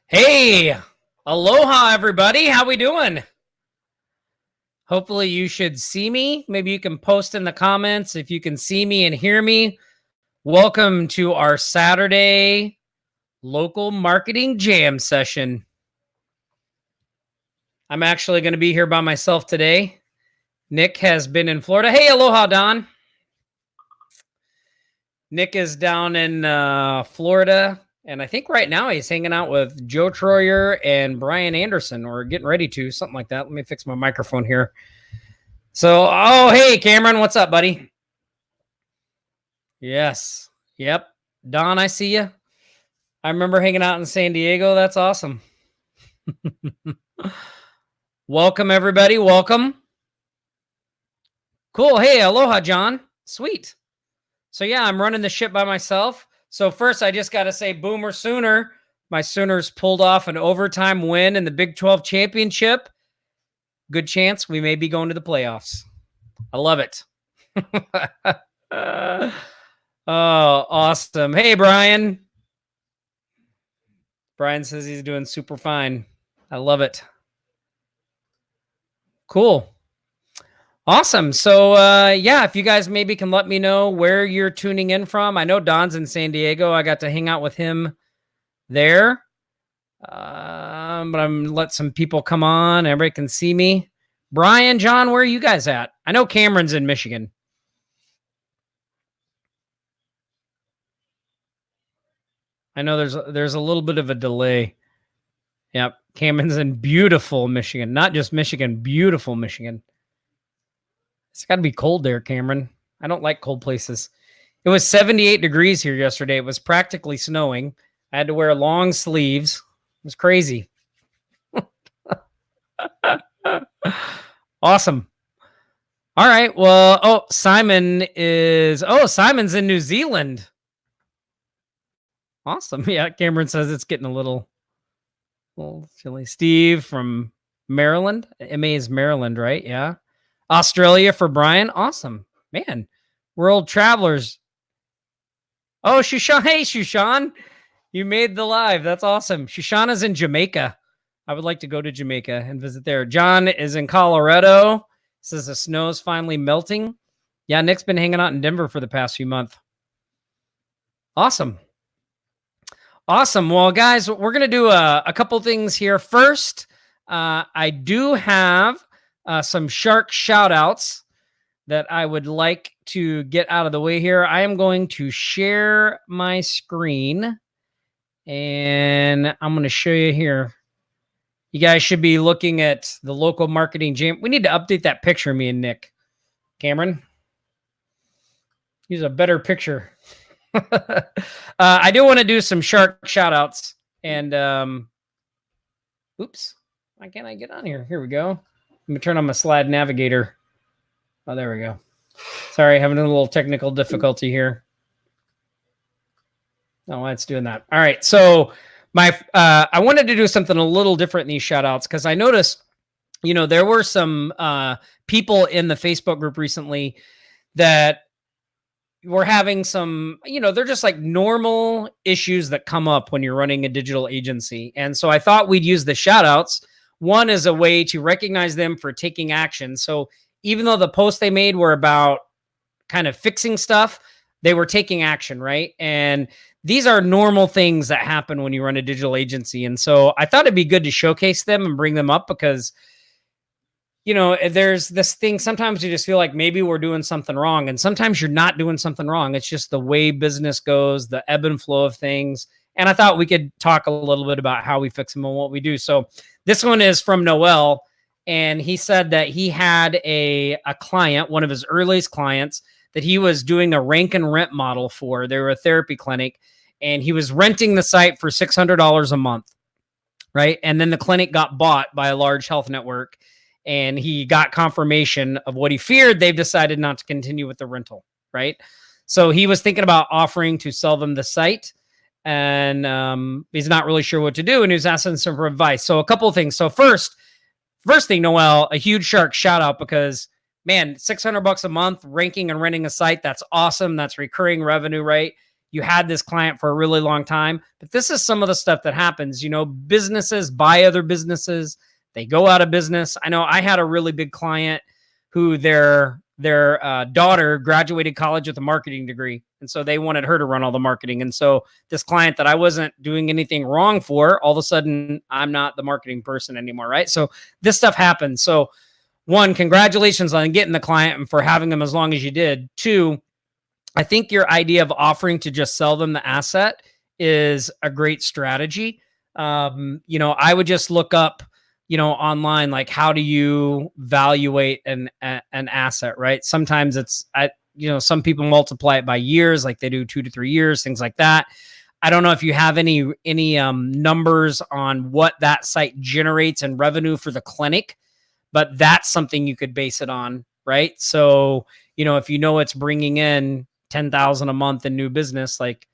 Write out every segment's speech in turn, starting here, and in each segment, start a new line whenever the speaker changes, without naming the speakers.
Hey, aloha everybody. How we doing? Hopefully you should see me. Maybe you can post in the comments if you can see me and hear me. Welcome to our Saturday local marketing jam session. I'm actually going to be here by myself today. Nick has been in Florida. Hey, aloha, Don. Nick is down in Florida. And I think right now he's hanging out with Joe Troyer and Brian Anderson, or getting ready to, something like that. Let me fix my microphone here. So, hey, Cameron, what's up, buddy? Yes. Yep. Don, I see you. I remember hanging out in San Diego. That's awesome. Welcome, everybody. Welcome. Cool. Hey, aloha, John. Sweet. So, yeah, I'm running the ship by myself. So first, I just got to say, Boomer Sooner. My Sooners pulled off an overtime win in the Big 12 championship. Good chance we may be going to the playoffs. I love it. Oh, awesome. Hey, Brian. Brian says he's doing super fine. I love it. Cool. Awesome. So, yeah, if you guys maybe can let me know where you're tuning in from. I know Don's in San Diego. I got to hang out with him there. But I'm going to let some people come on. Everybody can see me. Brian, John, where are you guys at? I know Cameron's in Michigan. I know there's a little bit of a delay. Yep. Cameron's in beautiful Michigan. Not just Michigan, beautiful Michigan. It's got to be cold there, Cameron. I don't like cold places. It was 78 degrees here yesterday. It was practically snowing. I had to wear long sleeves. It was crazy. Awesome. All right. Well, Simon's in New Zealand. Awesome. Yeah, Cameron says it's getting a little chilly. Steve from Maryland. MA is Maryland, right? Yeah. Australia for Brian. Awesome. Man, world travelers. Oh, Shushan. Hey, Shushan. You made the live. That's awesome. Shoshana's in Jamaica. I would like to go to Jamaica and visit there. John is in Colorado. Says the snow's finally melting. Yeah, Nick's been hanging out in Denver for the past few months. Awesome. Awesome. Well, guys, we're going to do a couple things here. First, I do have some shark shout-outs that I would like to get out of the way here. I am going to share my screen, and I'm going to show you here. You guys should be looking at the local marketing jam. We need to update that picture, me and Nick. Cameron, use a better picture. I do want to do some shark shout outs, and oops, why can't I get on here? Here we go. Let me turn on my slide navigator. Oh, there we go. Sorry, having a little technical difficulty here. Oh, it's doing that. All right. So I wanted to do something a little different in these shout outs, because I noticed, there were some people in the Facebook group recently that we're having some, they're just like normal issues that come up when you're running a digital agency. And so I thought we'd use the shout outs. One is a way to recognize them for taking action. So even though the posts they made were about kind of fixing stuff, they were taking action, right? And these are normal things that happen when you run a digital agency. And so I thought it'd be good to showcase them and bring them up, because there's this thing. Sometimes you just feel like maybe we're doing something wrong, and sometimes you're not doing something wrong. It's just the way business goes, the ebb and flow of things. And I thought we could talk a little bit about how we fix them and what we do. So this one is from Noel, and he said that he had a client, one of his earliest clients, that he was doing a rank and rent model for. They were a therapy clinic, and he was renting the site for $600 a month, right? And then the clinic got bought by a large health network, and he got confirmation of what he feared. They've decided not to continue with the rental, right? So he was thinking about offering to sell them the site, and he's not really sure what to do, and he was asking some advice. So a couple of things. So first thing, Noel, a huge shark shout out, because man, $600 a month, ranking and renting a site, that's awesome. That's recurring revenue, right? you had this client for a really long time. But this is some of the stuff that happens. Businesses buy other businesses. They go out of business. I know I had a really big client who their daughter graduated college with a marketing degree. And so they wanted her to run all the marketing. And so this client that I wasn't doing anything wrong for, all of a sudden, I'm not the marketing person anymore, right? So this stuff happens. So one, congratulations on getting the client and for having them as long as you did. Two, I think your idea of offering to just sell them the asset is a great strategy. I would just look up, online, like, how do you evaluate an asset, right? Sometimes some people multiply it by years, like they do 2 to 3 years, things like that. I don't know if you have any numbers on what that site generates in revenue for the clinic, but that's something you could base it on, right? So, if it's bringing in 10,000 a month in new business, like,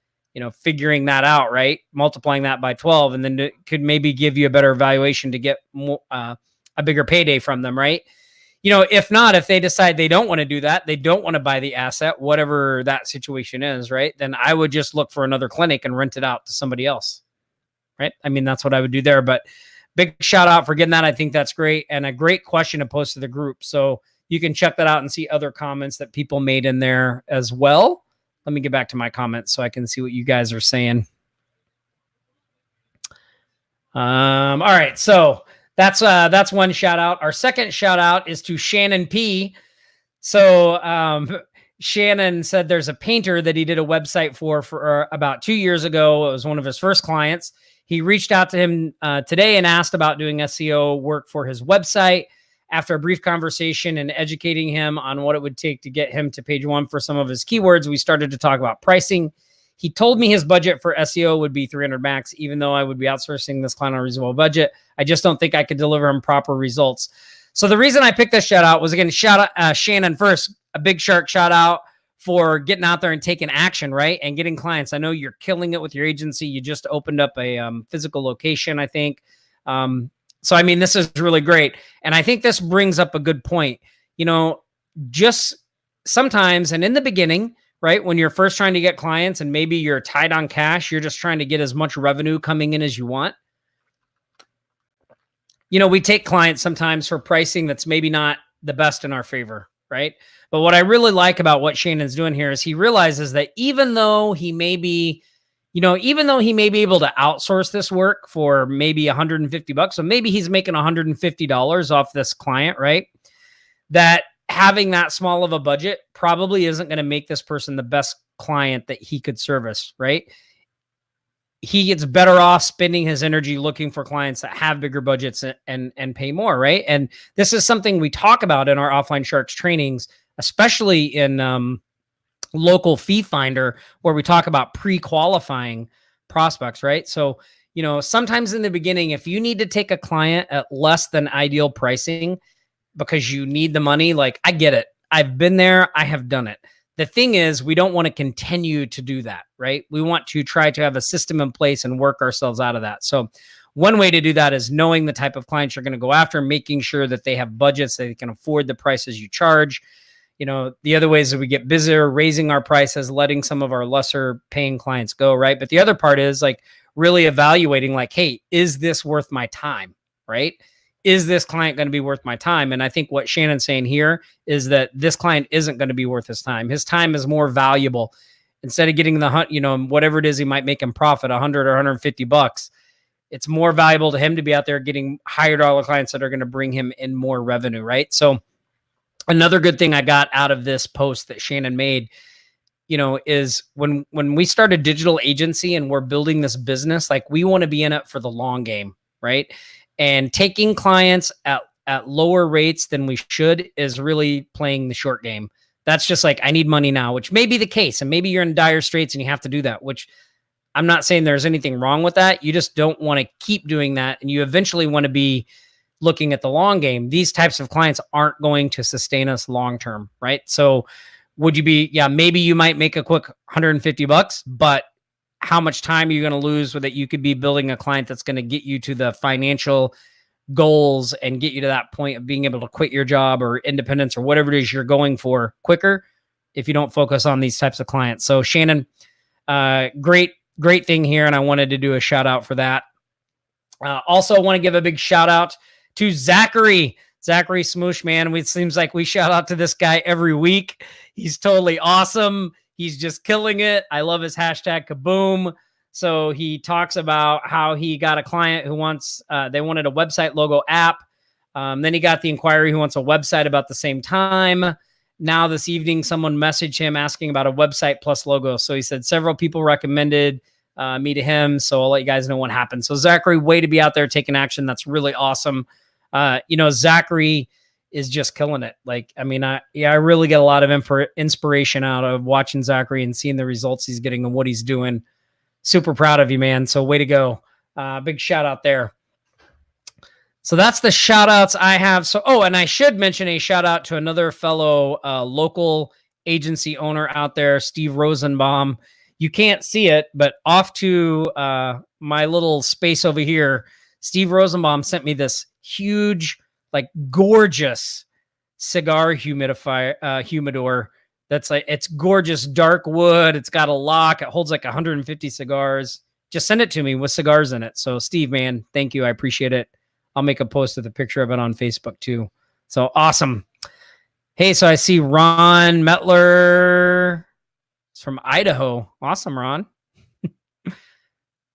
figuring that out, right? Multiplying that by 12, and then it could maybe give you a better valuation to get more, a bigger payday from them, right? If not, if they decide they don't want to do that, they don't want to buy the asset, whatever that situation is, right? Then I would just look for another clinic and rent it out to somebody else, right? I mean, that's what I would do there, but big shout out for getting that. I think that's great. And a great question to post to the group. So you can check that out and see other comments that people made in there as well. Let me get back to my comments so I can see what you guys are saying. All right. So that's one shout out. Our second shout out is to Shannon P. So Shannon said there's a painter that he did a website for about 2 years ago. It was one of his first clients. He reached out to him today and asked about doing SEO work for his website. After a brief conversation and educating him on what it would take to get him to page 1 for some of his keywords, we started to talk about pricing. He told me his budget for SEO would be $300 max, even though I would be outsourcing this client on a reasonable budget. I just don't think I could deliver him proper results. So the reason I picked this shout out was, again, shout out Shannon first, a big shark shout out for getting out there and taking action, right? And getting clients. I know you're killing it with your agency. You just opened up a physical location, I think. So, I mean, this is really great. And I think this brings up a good point. Just sometimes, and in the beginning, right, when you're first trying to get clients and maybe you're tight on cash, you're just trying to get as much revenue coming in as you want. We take clients sometimes for pricing that's maybe not the best in our favor, right? But what I really like about what Shannon's doing here is he realizes that even though he may be able to outsource this work for maybe $150, so maybe he's making $150 off this client, right? That having that small of a budget probably isn't going to make this person the best client that he could service, right? He gets better off spending his energy looking for clients that have bigger budgets and pay more, right? And this is something we talk about in our Offline Sharks trainings, especially in local fee finder, where we talk about pre-qualifying prospects, right? So, sometimes in the beginning, if you need to take a client at less than ideal pricing because you need the money, like, I get it. I've been there. I have done it. The thing is, we don't want to continue to do that, right? We want to try to have a system in place and work ourselves out of that. So one way to do that is knowing the type of clients you're going to go after, making sure that they have budgets, that they can afford the prices you charge. The other ways that we get busier, raising our prices, letting some of our lesser paying clients go, right? But the other part is like really evaluating, like, hey, is this worth my time, right? Is this client going to be worth my time? And I think what Shannon's saying here is that this client isn't going to be worth his time. His time is more valuable. Instead of getting whatever it is he might make in profit, $100 or $150, it's more valuable to him to be out there getting higher dollar clients that are going to bring him in more revenue, right? So another good thing I got out of this post that Shannon made, is when we start a digital agency and we're building this business, like, we want to be in it for the long game, right? And taking clients at lower rates than we should is really playing the short game. That's just like, I need money now, which may be the case. And maybe you're in dire straits and you have to do that, which I'm not saying there's anything wrong with that. You just don't want to keep doing that. And you eventually want to be looking at the long game. These types of clients aren't going to sustain us long-term, right? So would you be, maybe you might make a quick $150, but how much time are you going to lose so that you could be building a client that's going to get you to the financial goals and get you to that point of being able to quit your job or independence or whatever it is you're going for quicker if you don't focus on these types of clients. So Shannon, Great thing here. And I wanted to do a shout out for that. Also want to give a big shout out to Zachary Smoosh, man. It seems like we shout out to this guy every week. He's totally awesome. He's just killing it. I love his hashtag kaboom. So he talks about how he got a client who they wanted a website logo app. Then he got the inquiry who wants a website about the same time. Now this evening, someone messaged him asking about a website plus logo. So he said several people recommended me to him. So I'll let you guys know what happened. So Zachary, way to be out there taking action. That's really awesome. Zachary is just killing it. Like, I mean, I really get a lot of inspiration out of watching Zachary and seeing the results he's getting and what he's doing. Super proud of you, man. So way to go. Big shout out there. So that's the shout outs I have. So, and I should mention a shout out to another fellow local agency owner out there, Steve Rosenbaum. You can't see it, but off to my little space over here, Steve Rosenbaum sent me this huge, like gorgeous cigar humidor. That's like, it's gorgeous, dark wood. It's got a lock. It holds like 150 cigars. Just send it to me with cigars in it. So Steve, man, thank you. I appreciate it. I'll make a post with a picture of it on Facebook too. So awesome. Hey, so I see Ron Metler. It's from Idaho. Awesome, Ron. I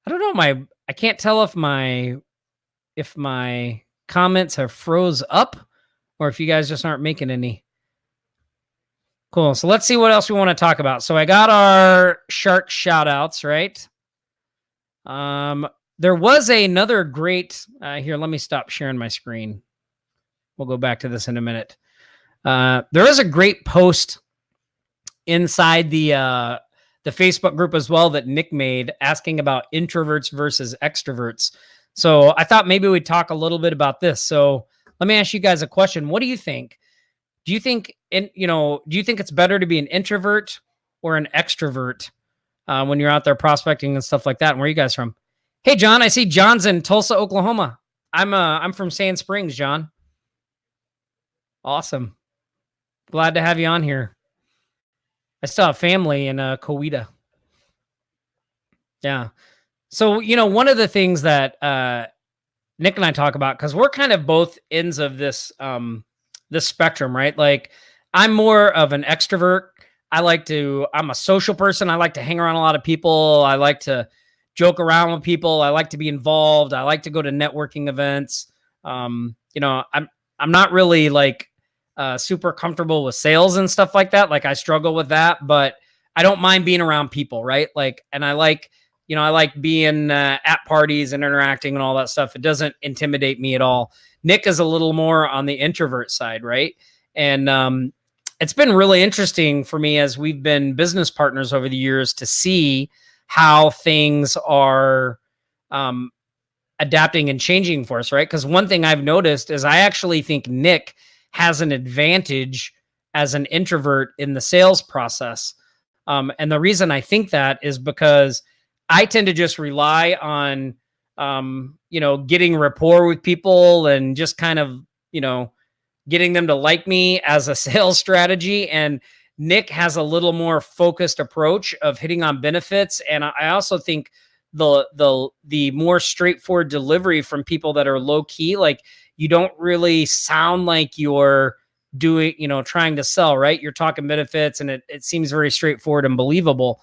don't know. I can't tell if my comments have froze up or if you guys just aren't making any. Cool. So let's see what else we want to talk about. So I got our shark shout outs, right? There was another great, here, let me stop sharing my screen. We'll go back to this in a minute. There is a great post inside the Facebook group as well that Nick made asking about introverts versus extroverts. So I thought maybe we'd talk a little bit about this. So let me ask you guys a question. What do you think? Do you think it's better to be an introvert or an extrovert when you're out there prospecting and stuff like that? And where are you guys from? Hey, John, I see John's in Tulsa, Oklahoma. I'm from Sand Springs, John. Awesome. Glad to have you on here. I still have family in Coweta. Yeah. So, one of the things that Nick and I talk about, because we're kind of both ends of this spectrum, right? Like, I'm more of an extrovert. I'm a social person. I like to hang around a lot of people. I like to joke around with people. I like to be involved. I like to go to networking events. I'm not really like super comfortable with sales and stuff like that. Like, I struggle with that, but I don't mind being around people, right? Like, and I like being at parties and interacting and all that stuff. It doesn't intimidate me at all. Nick is a little more on the introvert side, right? And it's been really interesting for me as we've been business partners over the years to see how things are adapting and changing for us, right? Because one thing I've noticed is I actually think Nick has an advantage as an introvert in the sales process. And the reason I think that is because I tend to just rely on, getting rapport with people and just kind of, getting them to like me as a sales strategy. And Nick has a little more focused approach of hitting on benefits. And I also think the more straightforward delivery from people that are low key, like you don't really sound like you're doing, trying to sell, right? You're talking benefits and it seems very straightforward and believable.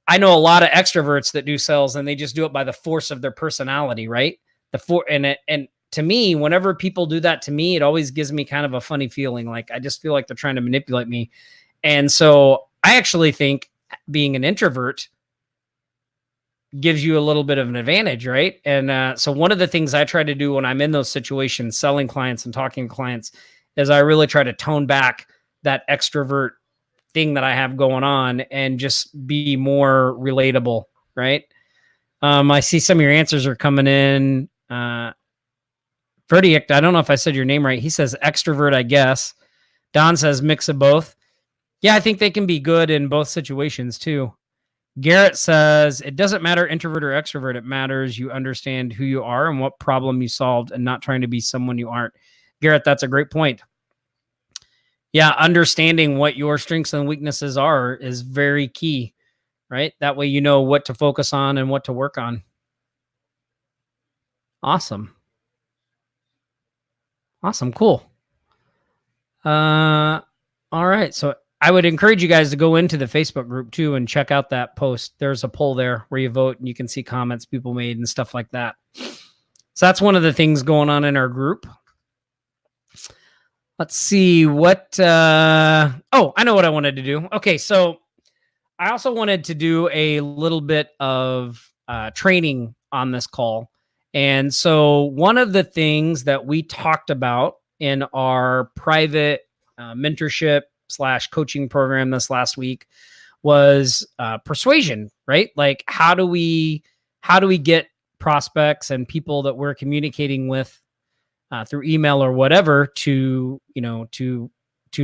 I know a lot of extroverts that do sales and they just do it by the force of their personality, right? And to me, whenever people do that to me, it always gives me kind of a funny feeling. Like, I just feel like they're trying to manipulate me. And so I actually think being an introvert gives you a little bit of an advantage, right? And so one of the things I try to do when I'm in those situations, selling clients and talking to clients, is I really try to tone back that extrovert thing that I have going on and just be more relatable, right? I see some of your answers are coming in. Verdict, I don't know if I said your name right. He says extrovert, I guess. Don says mix of both. Yeah, I think they can be good in both situations too. Garrett says it doesn't matter introvert or extrovert. It matters you understand who you are and what problem you solved and not trying to be someone you aren't. Garrett, that's a great point. Yeah, understanding what your strengths and weaknesses are is very key. right? That way you know what to focus on and what to work on. Awesome. Awesome. Cool. All right. So I would encourage you guys to go into the Facebook group too and check out that post. There's a poll there where you vote and you can see comments people made and stuff like that. So that's one of the things going on in our group. Let's see what, oh, I know what I wanted to do. Okay. So I also wanted to do a little bit of training on this call. And so one of the things that we talked about in our private mentorship / coaching program this last week was persuasion, right? Like how do we get prospects and people that we're communicating with through email or whatever to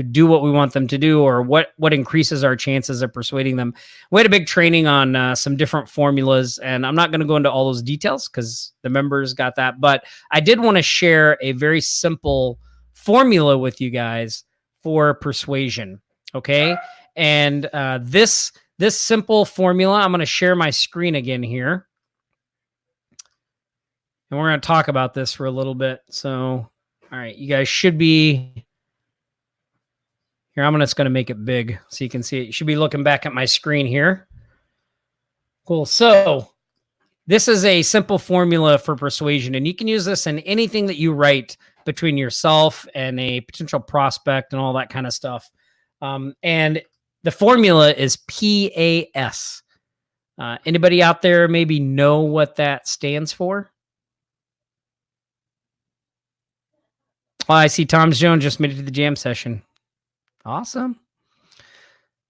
do what we want them to do, or what increases our chances of persuading them. We had a big training on some different formulas, and I'm not going to go into all those details because the members got that, but I did want to share a very simple formula with you guys for persuasion. Okay. And this simple formula, I'm going to share my screen again here. And we're going to talk about this for a little bit. So, all right, you guys should be here. I'm just going to make it big so you can see it. You should be looking back at my screen here. Cool. So this is a simple formula for persuasion, and you can use this in anything that you write between yourself and a potential prospect and all that kind of stuff. And the formula is PAS. Anybody out there maybe know what that stands for? Oh, I see Tom's Jones just made it to the jam session. Awesome.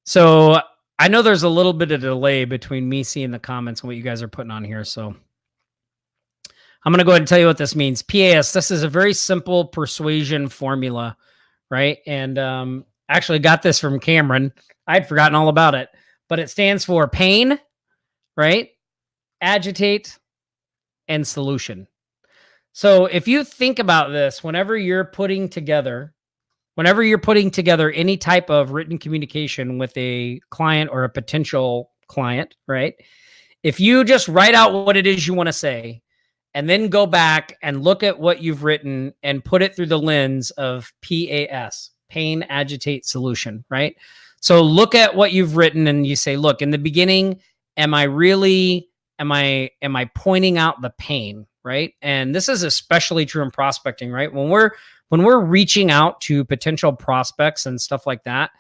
So I know there's a little bit of delay between me seeing the comments and what you guys are putting on here. So I'm going to go ahead and tell you what this means. PAS, this is a very simple persuasion formula, right? And actually got this from Cameron. I'd forgotten all about it, but it stands for pain, right? Agitate, and solution. So if you think about this, whenever you're putting together any type of written communication with a client or a potential client, right? If you just write out what it is you want to say and then go back and look at what you've written and put it through the lens of PAS, pain, agitate, solution, right? So look at what you've written and you say, look, in the beginning, am I pointing out the pain, right? And this is especially true in prospecting, right? When we're reaching out to potential prospects and stuff like that,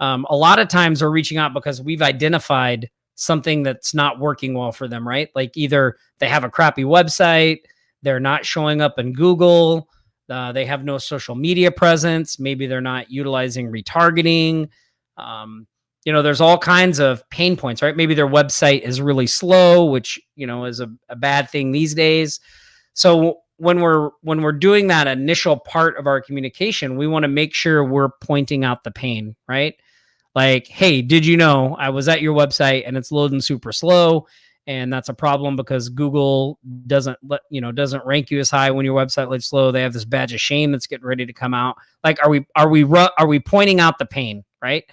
a lot of times we're reaching out because we've identified something that's not working well for them, right? Like either they have a crappy website, they're not showing up in Google, they have no social media presence, maybe they're not utilizing retargeting. There's all kinds of pain points, right? Maybe their website is really slow, which, is a bad thing these days. So when we're doing that initial part of our communication, we want to make sure we're pointing out the pain, right? Like, hey, did you know I was at your website and it's loading super slow, and that's a problem because Google doesn't rank you as high when your website loads slow. They have this badge of shame that's getting ready to come out. Like, are we pointing out the pain, right?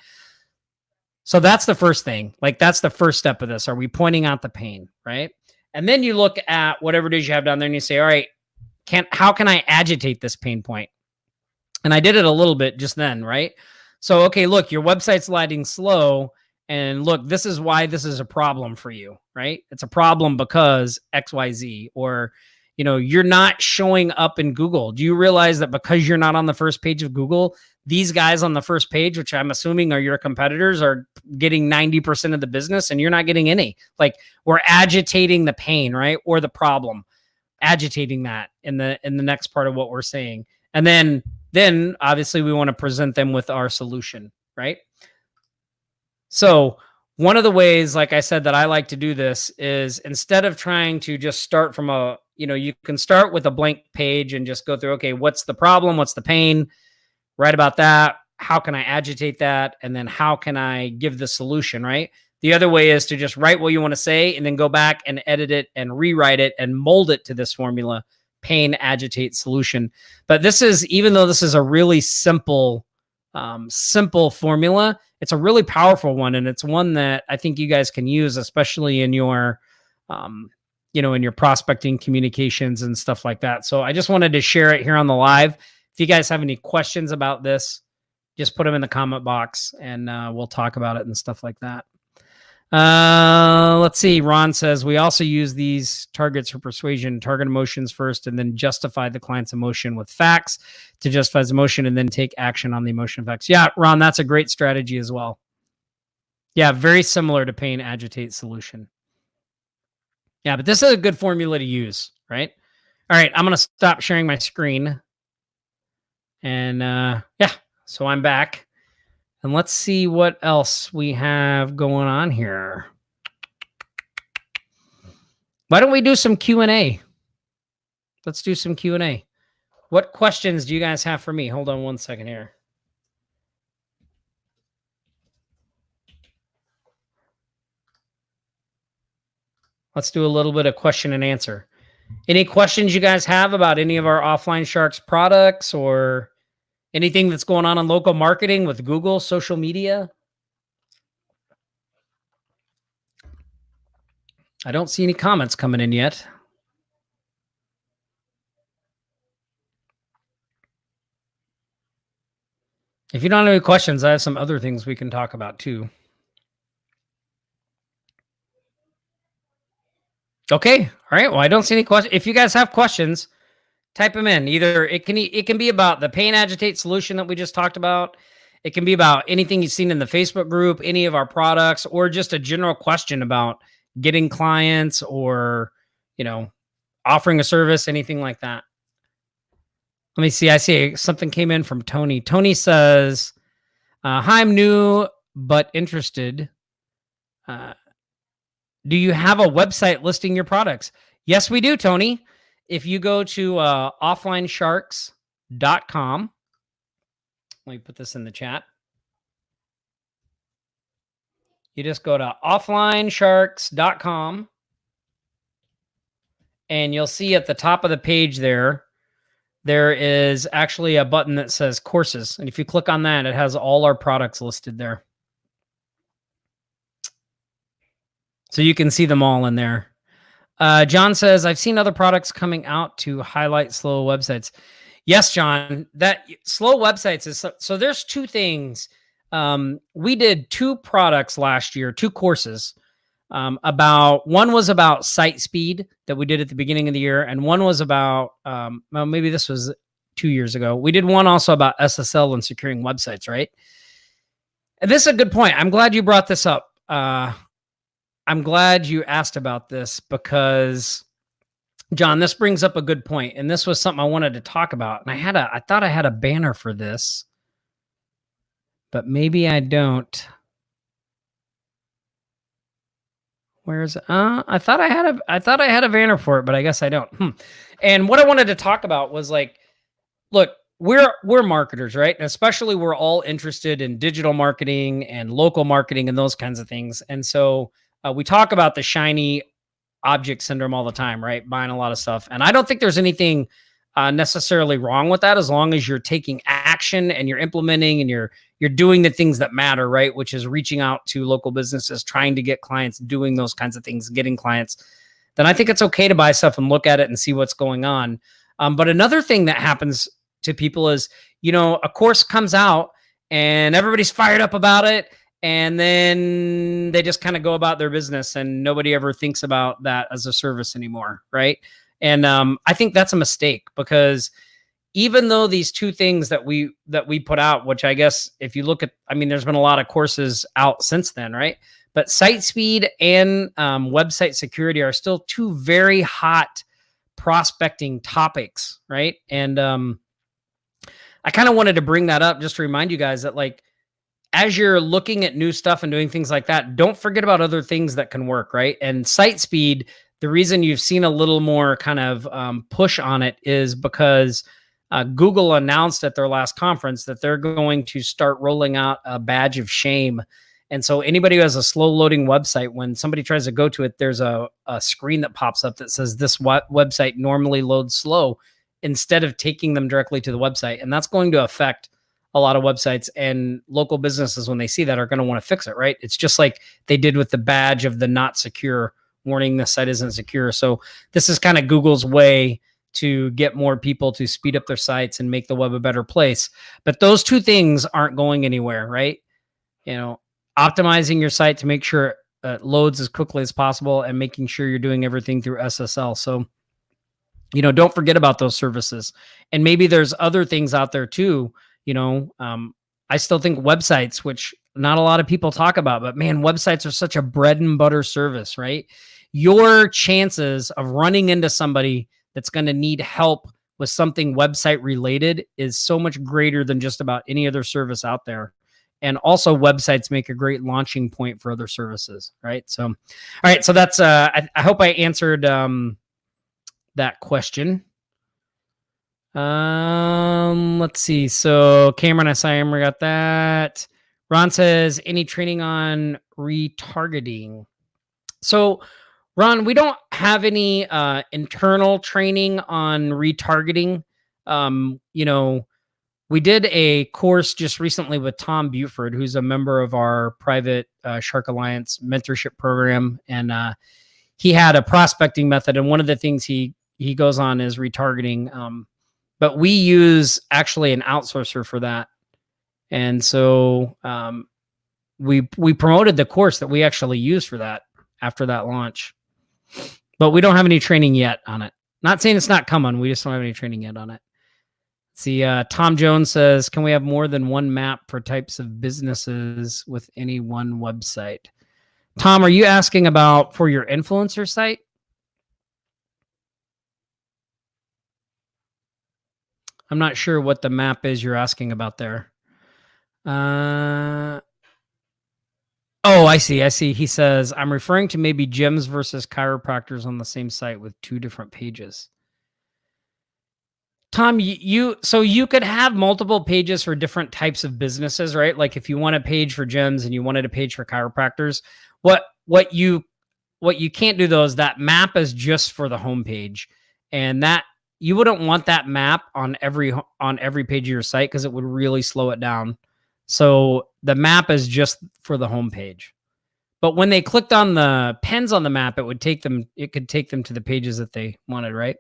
So that's the first thing. Like, that's the first step of this. Are we pointing out the pain, right? And then you look at whatever it is you have down there and you say, all right, how can I agitate this pain point? And I did it a little bit just then, right? So, okay, look, your website's loading slow, and look, this is why this is a problem for you, right? It's a problem because XYZ, or, you're not showing up in Google. Do you realize that because you're not on the first page of Google, these guys on the first page, which I'm assuming are your competitors, are getting 90% of the business and you're not getting any? Like, we're agitating the pain, right? Or the problem, agitating that in the next part of what we're saying. And then obviously we want to present them with our solution, right? So one of the ways, like I said, that I like to do this is, instead of trying to just start from you can start with a blank page and just go through, okay, what's the problem? What's the pain? Write about that. How can I agitate that? And then how can I give the solution, right? The other way is to just write what you want to say and then go back and edit it and rewrite it and mold it to this formula: pain, agitate, solution. But even though this is a really simple simple formula. It's a really powerful one, and it's one that I think you guys can use, especially in your, in your prospecting communications and stuff like that. So I just wanted to share it here on the live. If you guys have any questions about this, just put them in the comment box, and we'll talk about it and stuff like that. Let's see. Ron says, we also use these targets for persuasion, target emotions first, and then justify the client's emotion with facts to justify his emotion, and then take action on the emotion effects. Yeah, Ron, that's a great strategy as well. Yeah, very similar to pain, agitate, solution. Yeah, but this is a good formula to use, right? All right, I'm going to stop sharing my screen. And yeah, so I'm back. And let's see what else we have going on here. Why don't we do some Q&A? Let's do some Q&A. What questions do you guys have for me? Hold on one second here. Let's do a little bit of question and answer. Any questions you guys have about any of our Offline Sharks products or anything that's going on in local marketing with Google, social media? I don't see any comments coming in yet. If you don't have any questions, I have some other things we can talk about too. Okay. All right. Well, I don't see any questions. If you guys have questions, type them in. Either it can be about the pain agitate solution that we just talked about. It can be about anything you've seen in the Facebook group, any of our products, or just a general question about getting clients or, offering a service, anything like that. Let me see. I see something came in from Tony. Tony says, hi, I'm new but interested. Do you have a website listing your products? Yes, we do, Tony. If you go to offlinesharks.com, let me put this in the chat. You just go to offlinesharks.com, and you'll see at the top of the page there is actually a button that says courses. And if you click on that, it has all our products listed there. So you can see them all in there. John says, I've seen other products coming out to highlight slow websites. Yes, John, that slow websites is so there's two things. We did 2 products last year, 2 courses. One was about site speed that we did at the beginning of the year, and one was about maybe this was 2 years ago. We did one also about SSL and securing websites, right? And this is a good point. I'm glad you brought this up. I'm glad you asked about this because, John, this brings up a good point, and this was something I wanted to talk about. And I thought I had a banner for this, but maybe I don't. Where's I thought I had a banner for it, but I guess I don't. And what I wanted to talk about was like, look, we're marketers, right? And especially we're all interested in digital marketing and local marketing and those kinds of things. And so we talk about the shiny object syndrome all the time, right? Buying a lot of stuff. And I don't think there's anything necessarily wrong with that as long as you're taking action and you're implementing and you're doing the things that matter, right? Which is reaching out to local businesses, trying to get clients, doing those kinds of things, getting clients. Then I think it's okay to buy stuff and look at it and see what's going on. But another thing that happens to people is, a course comes out and everybody's fired up about it. And then they just kind of go about their business and nobody ever thinks about that as a service anymore, right? And I think that's a mistake because even though these 2 things that we put out, which I guess if you look at, there's been a lot of courses out since then, right? But site speed and website security are still 2 very hot prospecting topics, right? And I kind of wanted to bring that up just to remind you guys that, like, as you're looking at new stuff and doing things like that, don't forget about other things that can work, right? And site speed, the reason you've seen a little more kind of push on it is because Google announced at their last conference that they're going to start rolling out a badge of shame. And so anybody who has a slow loading website, when somebody tries to go to it, there's a screen that pops up that says this website normally loads slow, instead of taking them directly to the website. And that's going to affect a lot of websites, and local businesses, when they see that, are going to want to fix it, right? It's just like they did with the badge of the not secure warning, the site isn't secure. So this is kind of Google's way to get more people to speed up their sites and make the web a better place. But those two things aren't going anywhere, right? Optimizing your site to make sure it loads as quickly as possible, and making sure you're doing everything through SSL. So, don't forget about those services. And maybe there's other things out there too. I still think websites, which not a lot of people talk about, but man, websites are such a bread and butter service, right? Your chances of running into somebody that's going to need help with something website related is so much greater than just about any other service out there. And also, websites make a great launching point for other services, right? So, all right. So that's, I hope I answered that question. Let's see. So Cameron, I saw Amber got that. Ron says, any training on retargeting? So Ron, we don't have any internal training on retargeting. We did a course just recently with Tom Buford, who's a member of our private Shark Alliance mentorship program. And he had a prospecting method. And one of the things he goes on is retargeting. But we use actually an outsourcer for that. And so we promoted the course that we actually use for that after that launch. But we don't have any training yet on it. Not saying it's not coming. We just don't have any training yet on it. See, Tom Jones says, can we have more than one map for types of businesses with any one website? Tom, are you asking about for your influencer site? I'm not sure what the map is you're asking about there. Oh, I see. He says, I'm referring to maybe gyms versus chiropractors on the same site with two different pages. Tom, so you could have multiple pages for different types of businesses, right? Like if you want a page for gyms and you wanted a page for chiropractors, what you can't do though is that map is just for the homepage, and that you wouldn't want that map on every page of your site because it would really slow it down. So the map is just for the homepage. But when they clicked on the pens on the map, it could take them to the pages that they wanted, right?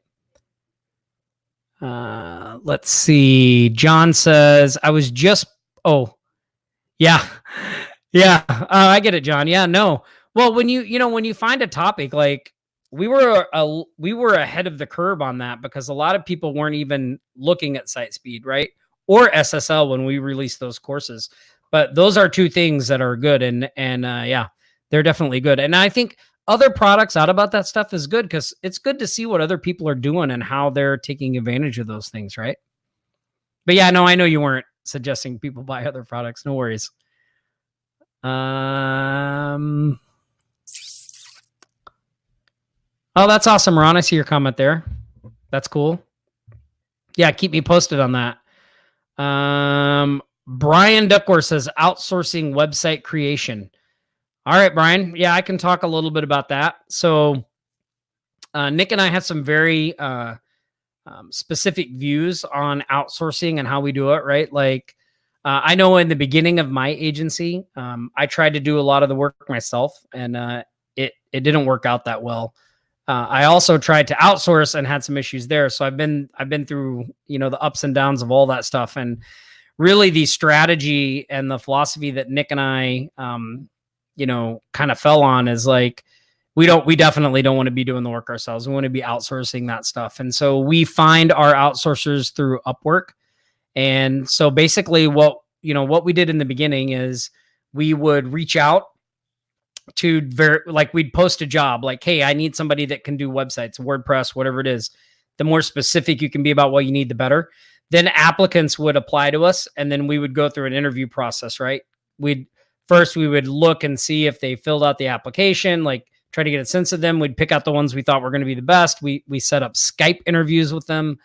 Let's see. John says, I was just, yeah. I get it, John. Yeah, no. Well, when you find a topic, like we were ahead of the curve on that because a lot of people weren't even looking at site speed, right? Or SSL when we released those courses. But those are two things that are good. And yeah, they're definitely good. And I think other products out about that stuff is good because it's good to see what other people are doing and how they're taking advantage of those things, right? But yeah, no, I know you weren't suggesting people buy other products. No worries. Oh, that's awesome, Ron. I see your comment there. That's cool. Yeah, keep me posted on that. Brian Duckworth says outsourcing website creation. All right, Brian. Yeah, I can talk a little bit about that. So Nick and I have some very specific views on outsourcing and how we do it, right? Like I know in the beginning of my agency, I tried to do a lot of the work myself, and it didn't work out that well. I also tried to outsource and had some issues there. So I've been through, the ups and downs of all that stuff. And really the strategy and the philosophy that Nick and I, kind of fell on is like, we definitely don't want to be doing the work ourselves. We want to be outsourcing that stuff. And so we find our outsourcers through Upwork. And so basically what we did in the beginning is we would reach out to we'd post a job like, hey, I need somebody that can do websites, WordPress, whatever it is. The more specific you can be about what you need, the better. Then applicants would apply to us, and then we would go through an interview process, right? We would look and see if they filled out the application, like try to get a sense of them. We'd pick out the ones we thought were going to be the best. We set up Skype interviews with them.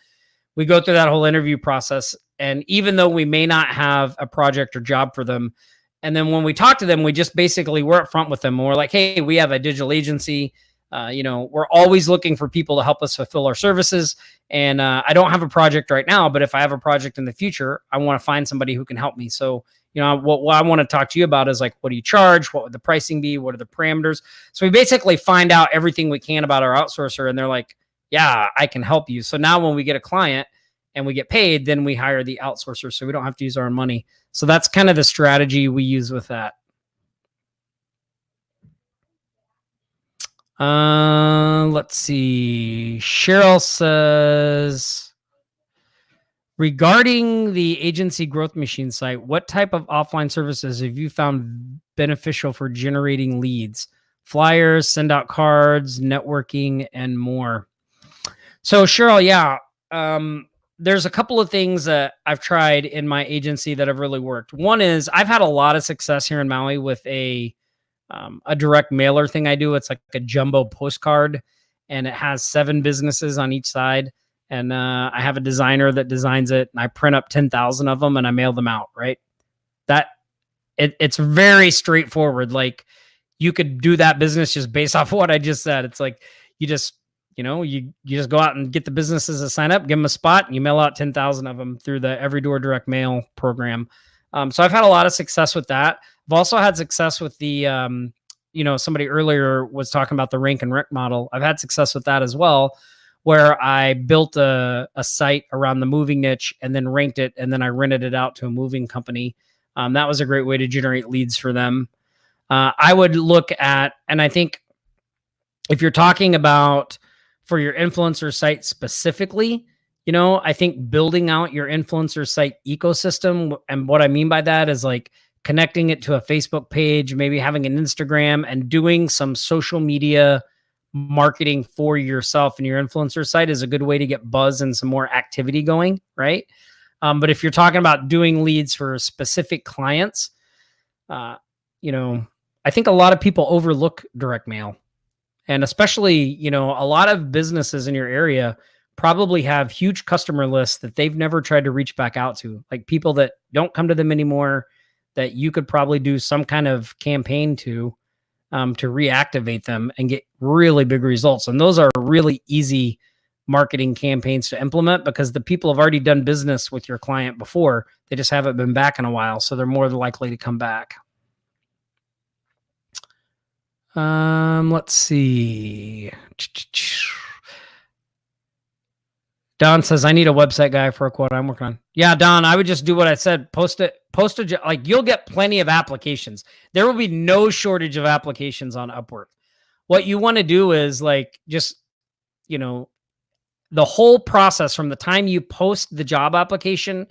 We go through that whole interview process. And even though we may not have a project or job for them, and then when we talk to them, we just basically we're upfront with them. And we're like, hey, we have a digital agency. We're always looking for people to help us fulfill our services. And I don't have a project right now, but if I have a project in the future, I want to find somebody who can help me. So, what I want to talk to you about is like, what do you charge? What would the pricing be? What are the parameters? So we basically find out everything we can about our outsourcer, and they're like, yeah, I can help you. So now when we get a client and we get paid, then we hire the outsourcer, so we don't have to use our own money. So that's kind of the strategy we use with that. Let's see. Cheryl says, regarding the agency growth machine site, what type of offline services have you found beneficial for generating leads? Flyers, send out cards, networking, and more. So Cheryl, yeah, there's a couple of things that I've tried in my agency that have really worked. One is I've had a lot of success here in Maui with a direct mailer thing I do. It's like a jumbo postcard, and it has 7 businesses on each side. And I have a designer that designs it, and I print up 10,000 of them and I mail them out. Right. It's very straightforward. Like, you could do that business just based off of what I just said. It's like, you just go out and get the businesses to sign up, give them a spot, and you mail out 10,000 of them through the Every Door Direct Mail program. So I've had a lot of success with that. I've also had success with the, somebody earlier was talking about the rank and rec model. I've had success with that as well, where I built a site around the moving niche and then ranked it, and then I rented it out to a moving company. That was a great way to generate leads for them. I would look at, and I think if you're talking about for your influencer site specifically, I think building out your influencer site ecosystem. And what I mean by that is like connecting it to a Facebook page, maybe having an Instagram, and doing some social media marketing for yourself and your influencer site is a good way to get buzz and some more activity going. Right. But if you're talking about doing leads for specific clients, I think a lot of people overlook direct mail. And especially, a lot of businesses in your area probably have huge customer lists that they've never tried to reach back out to, like people that don't come to them anymore, that you could probably do some kind of campaign to reactivate them and get really big results. And those are really easy marketing campaigns to implement because the people have already done business with your client before. They just haven't been back in a while, so they're more likely to come back. Let's see. Don says, I need a website guy for a quote I'm working on. Yeah, Don, I would just do what I said. Post like you'll get plenty of applications. There will be no shortage of applications on Upwork. What you want to do is like, just, the whole process from the time you post the job application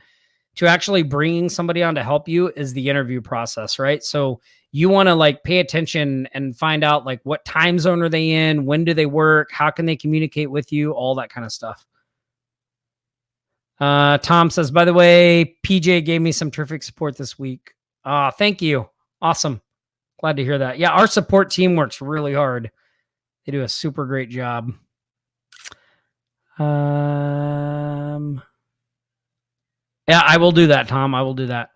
to actually bringing somebody on to help you is the interview process, right? So you want to like pay attention and find out like what time zone are they in? When do they work? How can they communicate with you? All that kind of stuff. Tom says, by the way, PJ gave me some terrific support this week. Thank you. Awesome. Glad to hear that. Yeah, our support team works really hard. They do a super great job. Yeah, I will do that, Tom. I will do that.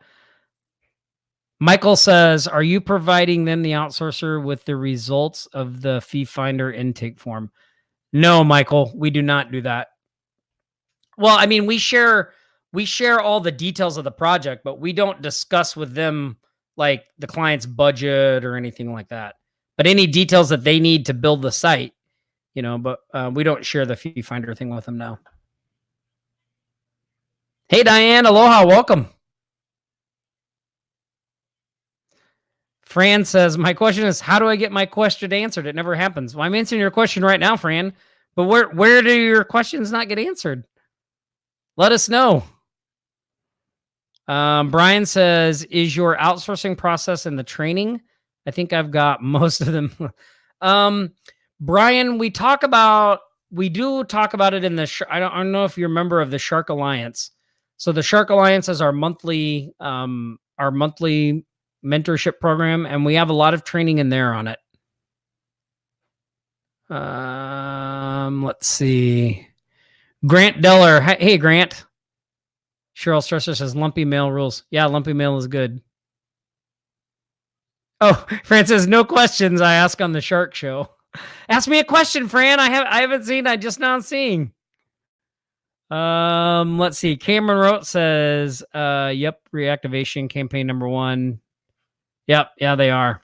Michael says, are you providing them, the outsourcer, with the results of the fee finder intake form? No, Michael, we do not do that. Well, I mean, we share all the details of the project, but we don't discuss with them like the client's budget or anything like that. But any details that they need to build the site, but we don't share the fee finder thing with them now. Hey, Diane, aloha, welcome. Fran says, my question is, how do I get my question answered? It never happens. Well, I'm answering your question right now, Fran, but where do your questions not get answered? Let us know. Brian says, is your outsourcing process in the training? I think I've got most of them. Brian, we do talk about it in the, I don't know if you're a member of the Shark Alliance. So the Shark Alliance is our monthly mentorship program, and we have a lot of training in there on it. Let's see. Grant Deller. Hey, Grant. Cheryl Stresser says lumpy mail rules. Yeah, lumpy mail is good. Oh, Fran says, no questions I ask on the Shark Show. Ask me a question, Fran. I haven't seen. I just now seeing. Let's see. Cameron wrote says, "Yep, reactivation campaign number 1. Yep, yeah, they are."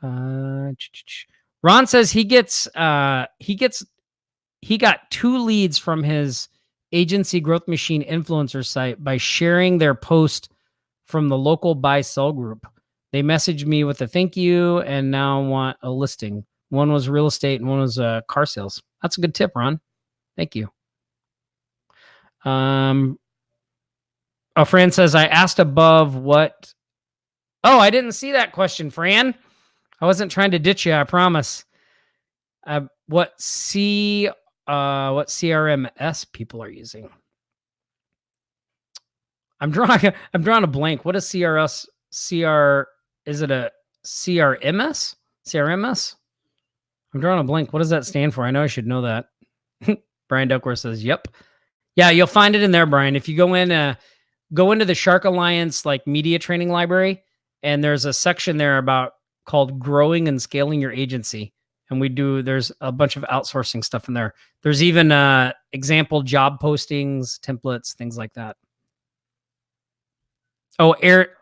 Ron says he got 2 leads from his agency growth machine influencer site by sharing their post from the local buy sell group. They messaged me with a thank you and now want a listing. One was real estate and one was car sales. That's a good tip, Ron. Thank you. Fran says, I asked above what. Oh, I didn't see that question, Fran. I wasn't trying to ditch you, I promise. What CRMS people are using? I'm drawing a blank. What is CRS? Is it a CRMS? CRMS? I'm drawing a blank. What does that stand for? I know I should know that. Brian Duckworth says, yep. Yeah, you'll find it in there, Brian. If you go into the Shark Alliance like media training library, and there's a section there called growing and scaling your agency. And there's a bunch of outsourcing stuff in there. There's even example job postings, templates, things like that. Oh,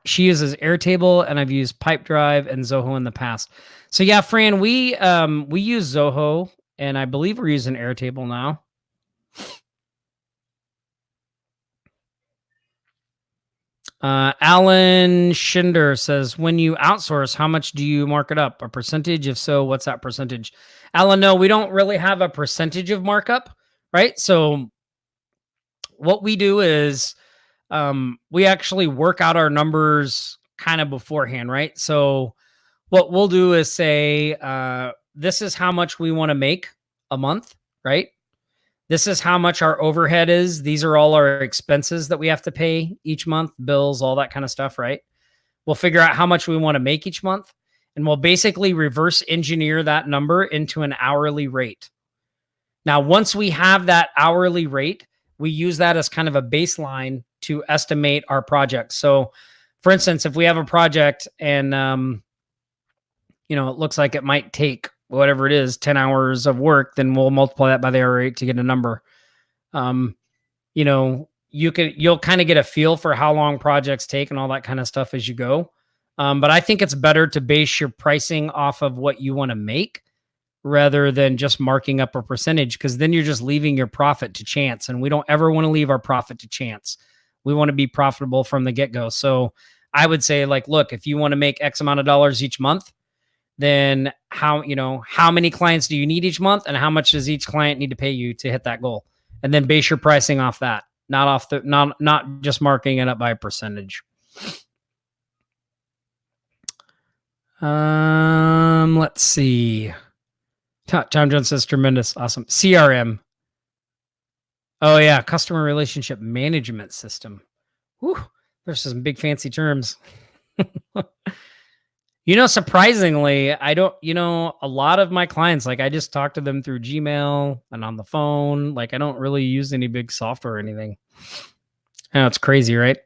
she uses Airtable, and I've used Pipedrive and Zoho in the past. So yeah, Fran, we use Zoho, and I believe we're using Airtable now. Alan Schinder says, when you outsource, how much do you mark it up? A percentage? If so, what's that percentage? Alan, no, we don't really have a percentage of markup, right? So what we do is we actually work out our numbers kind of beforehand, right? So what we'll do is say, this is how much we want to make a month, right? This is how much our overhead is. These are all our expenses that we have to pay each month, bills, all that kind of stuff, right? We'll figure out how much we want to make each month, and we'll basically reverse engineer that number into an hourly rate. Now, once we have that hourly rate, we use that as kind of a baseline to estimate our project. So, for instance, if we have a project and, it looks like it might take whatever it is, 10 hours of work, then we'll multiply that by the hour rate to get a number. You'll kind of get a feel for how long projects take and all that kind of stuff as you go. But I think it's better to base your pricing off of what you want to make rather than just marking up a percentage, because then you're just leaving your profit to chance. And we don't ever want to leave our profit to chance. We want to be profitable from the get-go. So I would say, look, if you want to make X amount of dollars each month, then how many clients do you need each month, and how much does each client need to pay you to hit that goal? And then base your pricing off that, not just marking it up by a percentage. Let's see. Tom Jones says tremendous. Awesome. CRM. Oh yeah. Customer relationship management system. Whew, there's some big fancy terms. Surprisingly, I don't, a lot of my clients, I just talk to them through Gmail and on the phone. I don't really use any big software or anything. I know, it's crazy, right?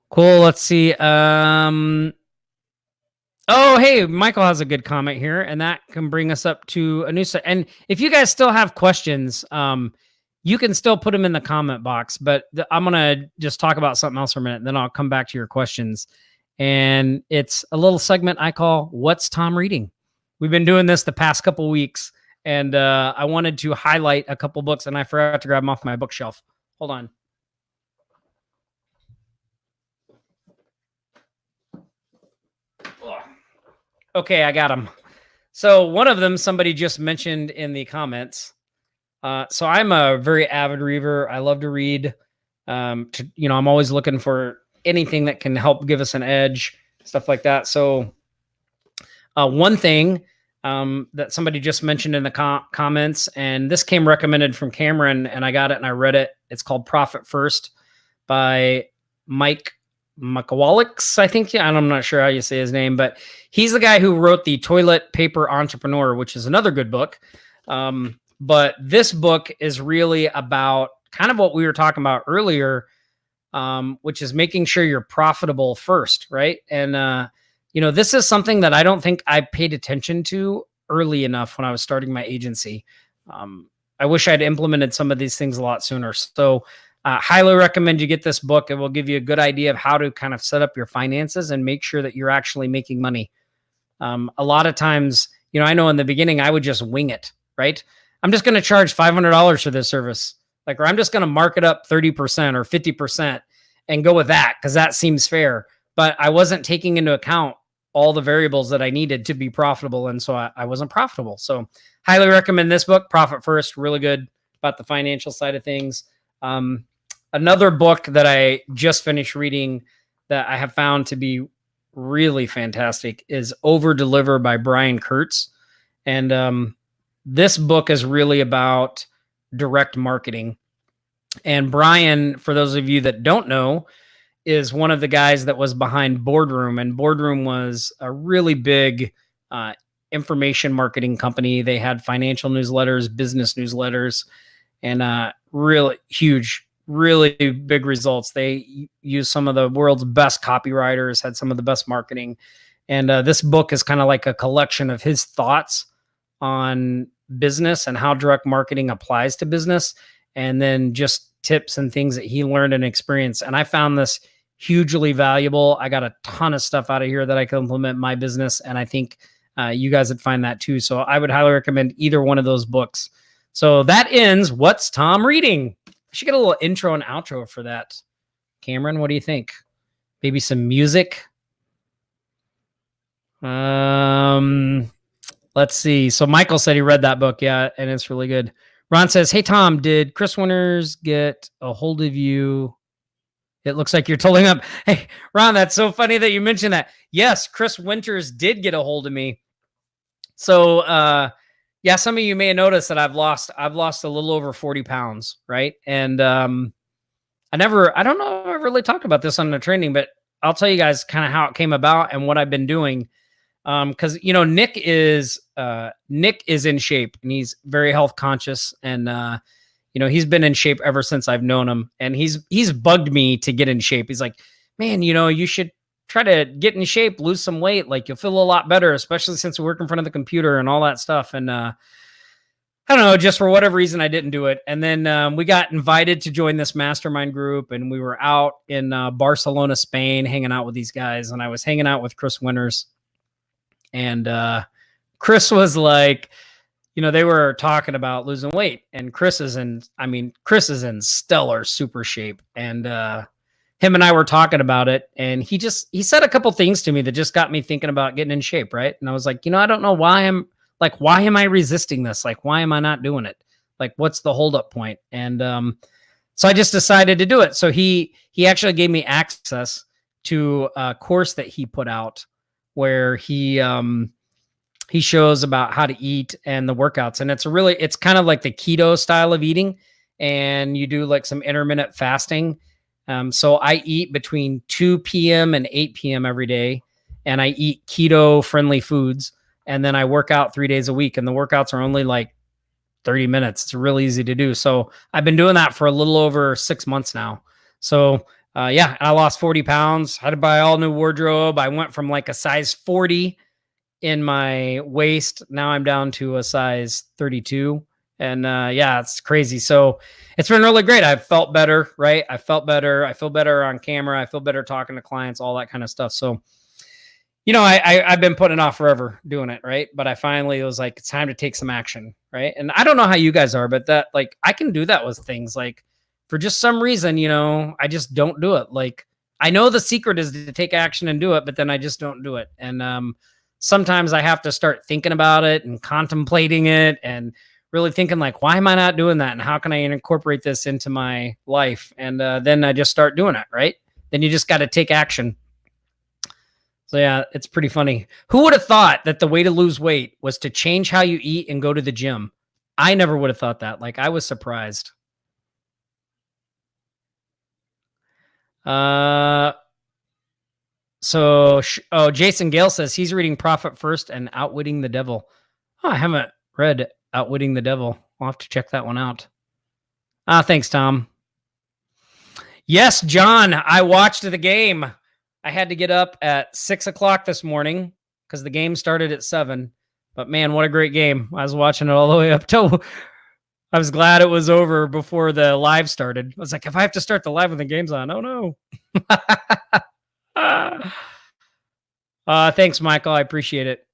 Cool. Let's see. Oh, hey, Michael has a good comment here, and that can bring us up to a new set. And if you guys still have questions, you can still put them in the comment box, but I'm going to just talk about something else for a minute, and then I'll come back to your questions. And it's a little segment I call What's Tom Reading? We've been doing this the past couple weeks, and I wanted to highlight a couple books, and I forgot to grab them off my bookshelf. Hold on. Okay, I got them. So one of them, somebody just mentioned in the comments. So I'm a very avid reader. I love to read. I'm always looking for anything that can help give us an edge, stuff like that. So one thing that somebody just mentioned in the comments, and this came recommended from Cameron, and I got it and I read it. It's called Profit First by Mike Makowalix, I think. Yeah, I'm not sure how you say his name, but he's the guy who wrote The Toilet Paper Entrepreneur, which is another good book. But this book is really about kind of what we were talking about earlier. which is making sure you're profitable first, right? And this is something that I don't think I paid attention to early enough when I was starting my agency. I wish I'd implemented some of these things a lot sooner. So highly recommend you get this book. It will give you a good idea of how to kind of set up your finances and make sure that you're actually making money. A lot of times, I know in the beginning, I would just wing it, right? I'm just going to charge $500 for this service. Or I'm just going to mark it up 30% or 50% and go with that because that seems fair. But I wasn't taking into account all the variables that I needed to be profitable. And so I wasn't profitable. So highly recommend this book, Profit First, really good about the financial side of things. Another book that I just finished reading that I have found to be really fantastic is Over Deliver by Brian Kurtz. And this book is really about direct marketing. And Brian, for those of you that don't know, is one of the guys that was behind Boardroom. And Boardroom was a really big information marketing company. They had financial newsletters, business newsletters, and really huge, really big results. They used some of the world's best copywriters, had some of the best marketing. And this book is kind of like a collection of his thoughts on business and how direct marketing applies to business, and then just tips and things that he learned and experienced. And I found this hugely valuable. I got a ton of stuff out of here that I can implement in my business. And I think you guys would find that too. So I would highly recommend either one of those books. So that ends What's Tom Reading? I should get a little intro and outro for that. Cameron, what do you think? Maybe some music? Let's see. So Michael said he read that book. Yeah, and it's really good. Ron says, hey, Tom, did Chris Winters get a hold of you? It looks like you're tolling up. Hey, Ron, that's so funny that you mentioned that. Yes, Chris Winters did get a hold of me. So, yeah, some of you may have noticed that I've lost a little over 40 pounds, right? And I don't know if I really talked about this on the training, but I'll tell you guys kind of how it came about and what I've been doing. Because Nick is in shape and he's very health conscious, and he's been in shape ever since I've known him, and he's bugged me to get in shape. He's like, man, you should try to get in shape, lose some weight. Like, you'll feel a lot better, especially since we work in front of the computer and all that stuff. And I don't know, just for whatever reason, I didn't do it. And then we got invited to join this mastermind group, and we were out in Barcelona, Spain, hanging out with these guys. And I was hanging out with Chris Winters. And Chris was like, they were talking about losing weight, and Chris is in stellar super shape. And him and I were talking about it, and he said a couple things to me that just got me thinking about getting in shape. Right. And I was like, I don't know why am I resisting this? Like, why am I not doing it? Like, what's the holdup point? And so I just decided to do it. So he actually gave me access to a course that he put out where he shows about how to eat and the workouts. And it's kind of like the keto style of eating. And you do like some intermittent fasting. So I eat between 2 p.m. and 8 p.m. every day. And I eat keto friendly foods. And then I work out 3 days a week. And the workouts are only like 30 minutes. It's really easy to do. So I've been doing that for a little over 6 months now. So yeah, I lost 40 pounds, had to buy all new wardrobe. I went from like a size 40 in my waist. Now I'm down to a size 32. And yeah, it's crazy. So it's been really great. I've felt better, right? I felt better. I feel better on camera. I feel better talking to clients, all that kind of stuff. So, I've been putting it off forever doing it, right? But I finally was like, it's time to take some action, right? And I don't know how you guys are, but that, like, I can do that with things. Like, for just some reason, I just don't do it. Like, I know the secret is to take action and do it, but then I just don't do it. And sometimes I have to start thinking about it and contemplating it and really thinking like, why am I not doing that? And how can I incorporate this into my life? And then I just start doing it, right? Then you just got to take action. So yeah, it's pretty funny. Who would have thought that the way to lose weight was to change how you eat and go to the gym? I never would have thought that. Like, I was surprised. Jason Gale says he's reading Profit First and Outwitting the Devil. Oh, I haven't read Outwitting the Devil. I'll have to check that one out. Thanks, Tom. Yes, John, I watched the game. I had to get up at 6 o'clock this morning because the game started at 7. But man, what a great game. I was watching it all the way up till I was glad it was over before the live started. I was like, if I have to start the live when the game's on, oh no. Thanks, Michael. I appreciate it.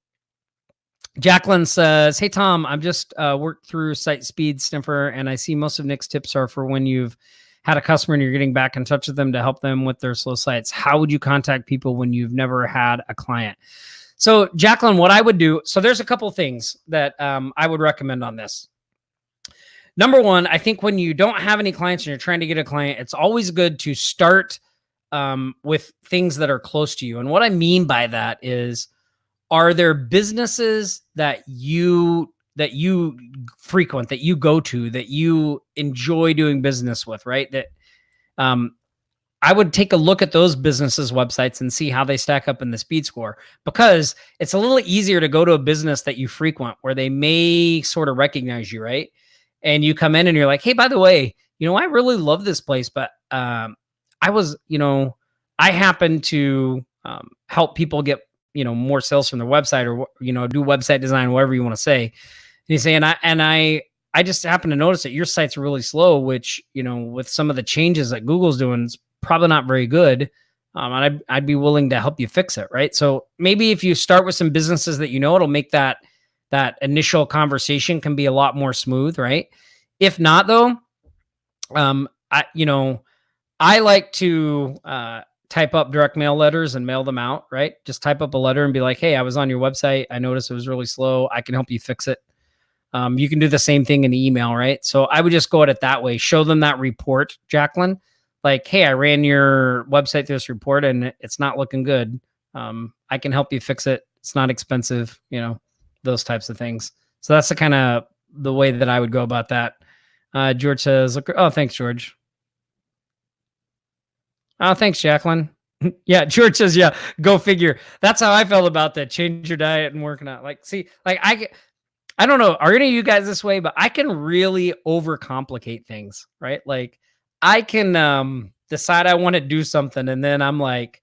Jacqueline says, hey, Tom, I'm just worked through Site Speed Sniffer, and I see most of Nick's tips are for when you've had a customer and you're getting back in touch with them to help them with their slow sites. How would you contact people when you've never had a client? So, Jacqueline, what I would do, so there's a couple of things that I would recommend on this. Number one, I think when you don't have any clients and you're trying to get a client, it's always good to start with things that are close to you. And what I mean by that is, are there businesses that you frequent, that you go to, that you enjoy doing business with, right? That I would take a look at those businesses' websites and see how they stack up in the speed score, because it's a little easier to go to a business that you frequent where they may sort of recognize you, right? And you come in and you're like, hey, by the way, I really love this place, but I happen to help people get more sales from their website, or do website design, whatever you want to say. And you say, and I just happen to notice that your site's really slow, which with some of the changes that Google's doing, it's probably not very good. And I'd be willing to help you fix it, right? So maybe if you start with some businesses that it'll make that initial conversation can be a lot more smooth, right? If not, though, I like to type up direct mail letters and mail them out, right? Just type up a letter and be like, hey, I was on your website. I noticed it was really slow. I can help you fix it. You can do the same thing in the email, right? So I would just go at it that way. Show them that report, Jacqueline. Like, hey, I ran your website through this report and it's not looking good. I can help you fix it. It's not expensive, those types of things. So that's the kind of the way that I would go about that. George says, look, oh, thanks, George. Oh, thanks, Jacqueline. Yeah, George says, yeah, go figure. That's how I felt about that. Change your diet and working out. Like, see, like I don't know, are any of you guys this way, but I can really overcomplicate things, right? Like I can decide I want to do something, and then I'm like,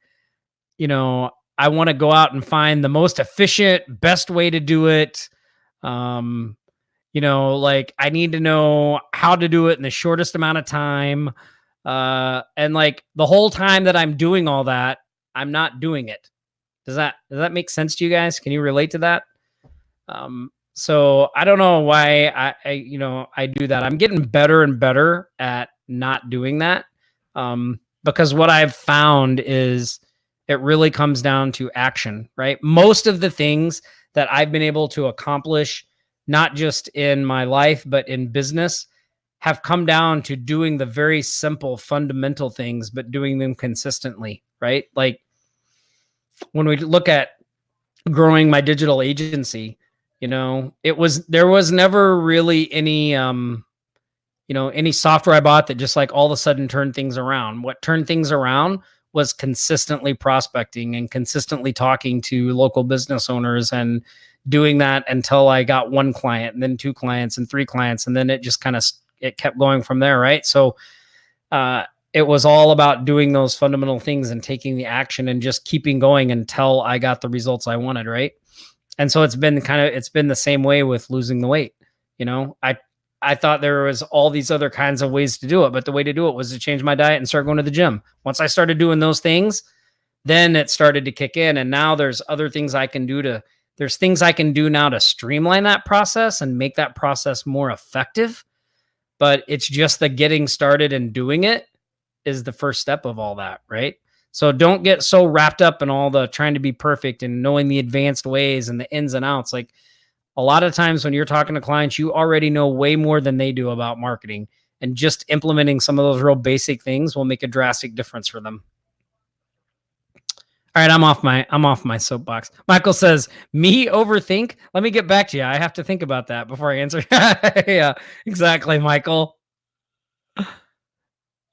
I want to go out and find the most efficient, best way to do it. Like I need to know how to do it in the shortest amount of time. And like the whole time that I'm doing all that, I'm not doing it. Does that make sense to you guys? Can you relate to that? So I don't know why I do that. I'm getting better and better at not doing that. Because what I've found is it really comes down to action, right? Most of the things that I've been able to accomplish, not just in my life, but in business, have come down to doing the very simple fundamental things, but doing them consistently, right? Like when we look at growing my digital agency, there was never really any, any software I bought that just like all of a sudden turned things around. What turned things around was consistently prospecting and consistently talking to local business owners and doing that until I got one client and then 2 clients and 3 clients. And then it just it kept going from there. Right. So, it was all about doing those fundamental things and taking the action and just keeping going until I got the results I wanted. Right. And so it's been the same way with losing the weight. I thought there was all these other kinds of ways to do it, but the way to do it was to change my diet and start going to the gym. Once I started doing those things, then it started to kick in. And now there's other things I can do there's things I can do now to streamline that process and make that process more effective. But it's just the getting started and doing it is the first step of all that, right? So don't get so wrapped up in all the trying to be perfect and knowing the advanced ways and the ins and outs. Like a lot of times when you're talking to clients, you already know way more than they do about marketing, and just implementing some of those real basic things will make a drastic difference for them. All right, I'm off my soapbox. Michael says, me overthink? Let me get back to you. I have to think about that before I answer. Yeah, exactly, Michael.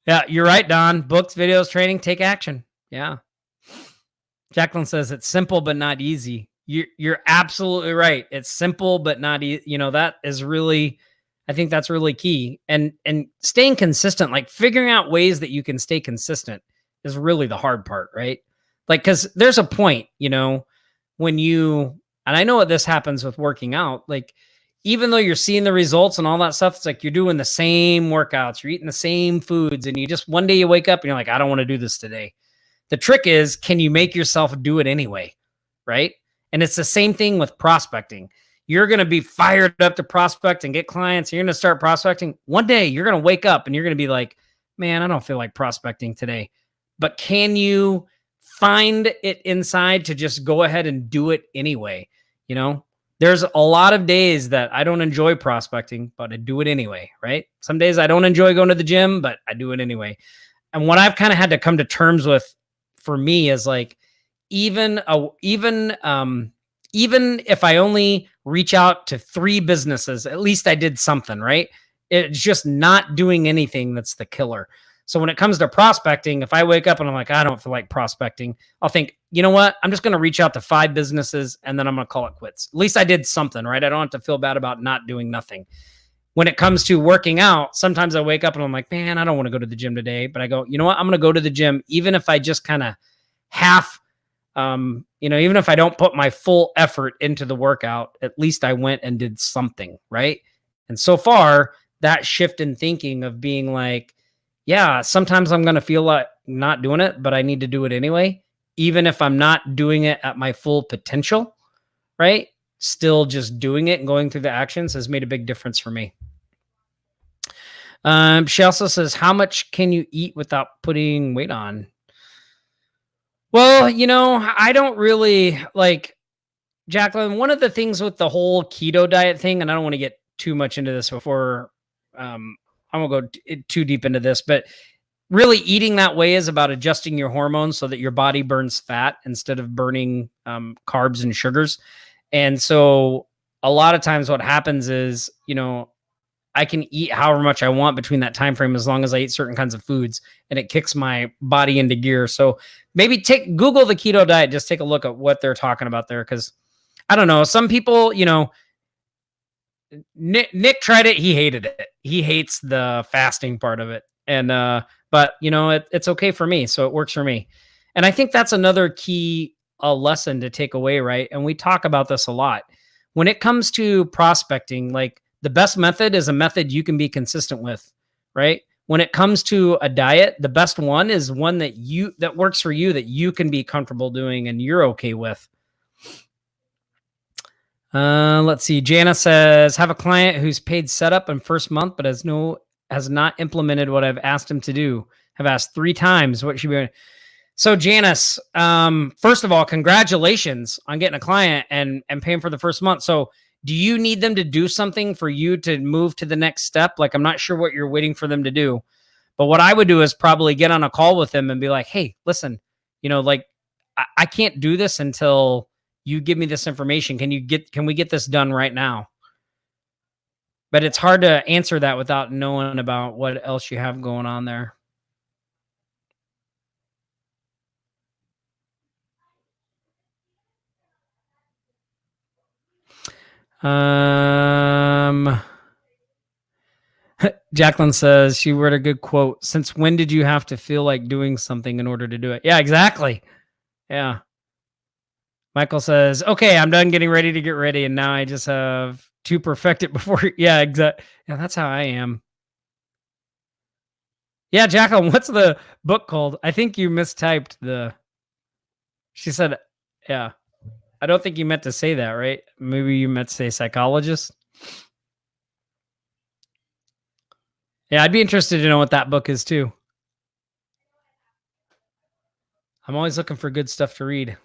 Yeah, you're right, Don. Books, videos, training, take action. Yeah. Jacqueline says it's simple but not easy. You're absolutely right. It's simple but not easy. That is really, I think that's really key. And staying consistent, like figuring out ways that you can stay consistent is really the hard part, right? Like, cause there's a point, when and I know what this happens with working out, like, even though you're seeing the results and all that stuff, it's like you're doing the same workouts, you're eating the same foods, and you just one day you wake up and you're like, I don't want to do this today. The trick is, can you make yourself do it anyway? Right. And it's the same thing with prospecting. You're going to be fired up to prospect and get clients. And you're going to start prospecting. One day you're going to wake up and you're going to be like, man, I don't feel like prospecting today. But can you find it inside to just go ahead and do it anyway? There's a lot of days that I don't enjoy prospecting, but I do it anyway, right? Some days I don't enjoy going to the gym, but I do it anyway. And what I've kind of had to come to terms with for me is like, even if I only reach out to 3 businesses, at least I did something, right? It's just not doing anything that's the killer. So when it comes to prospecting, if I wake up and I'm like, I don't feel like prospecting, I'll think, you know what? I'm just going to reach out to 5 businesses and then I'm going to call it quits. At least I did something, right? I don't have to feel bad about not doing nothing. When it comes to working out, sometimes I wake up and I'm like, man, I don't want to go to the gym today. But I go, you know what? I'm going to go to the gym, even if I just kind of half, even if I don't put my full effort into the workout, at least I went and did something, right? And so far, that shift in thinking of being like, yeah, sometimes I'm going to feel like not doing it, but I need to do it anyway, even if I'm not doing it at my full potential, right? Still just doing it and going through the actions has made a big difference for me. She also says, how much can you eat without putting weight on? Well, I don't really like, Jacqueline, one of the things with the whole keto diet thing, and I don't want to get too much into this before I won't go too deep into this, but really eating that way is about adjusting your hormones so that your body burns fat instead of burning carbs and sugars. And so a lot of times what happens is, I can eat however much I want between that time frame as long as I eat certain kinds of foods, and it kicks my body into gear. So maybe Google the keto diet, just take a look at what they're talking about there, because I don't know, some people, Nick tried it, he hated it. He hates the fasting part of it. And but it's okay for me, so it works for me. And I think that's another key lesson to take away, right? And we talk about this a lot. When it comes to prospecting, like, the best method is a method you can be consistent with, right? When it comes to a diet, the best one is one that works for you, that you can be comfortable doing and you're okay with. Let's see. Jana says, have a client who's paid setup in first month, but has not implemented what I've asked him to do. Have asked 3 times what should be. So Janice, first of all, congratulations on getting a client and paying for the first month. So do you need them to do something for you to move to the next step? Like, I'm not sure what you're waiting for them to do, but what I would do is probably get on a call with them and be like, hey, listen, I can't do this until you give me this information. Can we get this done right now? But it's hard to answer that without knowing about what else you have going on there. Jacqueline says she wrote a good quote. Since when did you have to feel like doing something in order to do it? Yeah, exactly. Yeah. Michael says, okay, I'm done getting ready to get ready, and now I just have to perfect it before. Yeah, exactly. Yeah, that's how I am. Yeah, Jacqueline, what's the book called? I think you mistyped she said, yeah. I don't think you meant to say that, right? Maybe you meant to say psychologist. Yeah, I'd be interested to know what that book is too. I'm always looking for good stuff to read.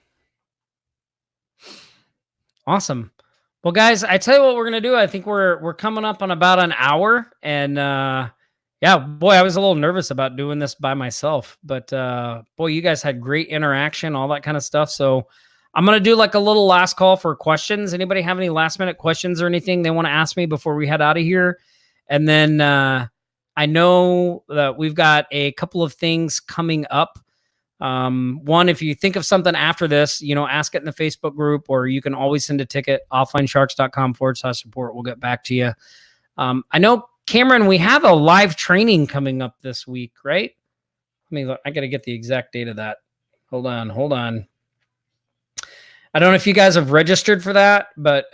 Awesome. Well, guys, I tell you what we're gonna do. I think we're coming up on about an hour, and yeah, boy, I was a little nervous about doing this by myself, but boy, you guys had great interaction, all that kind of stuff. So I'm gonna do like a little last call for questions. Anybody have any last minute questions or anything they want to ask me before we head out of here? And then I know that we've got a couple of things coming up. One, if you think of something after this, ask it in the Facebook group, or you can always send a ticket, offlinesharks.com/support. We'll get back to you. I know, Cameron, we have a live training coming up this week, right? Let me look. I got to get the exact date of that. Hold on. I don't know if you guys have registered for that, but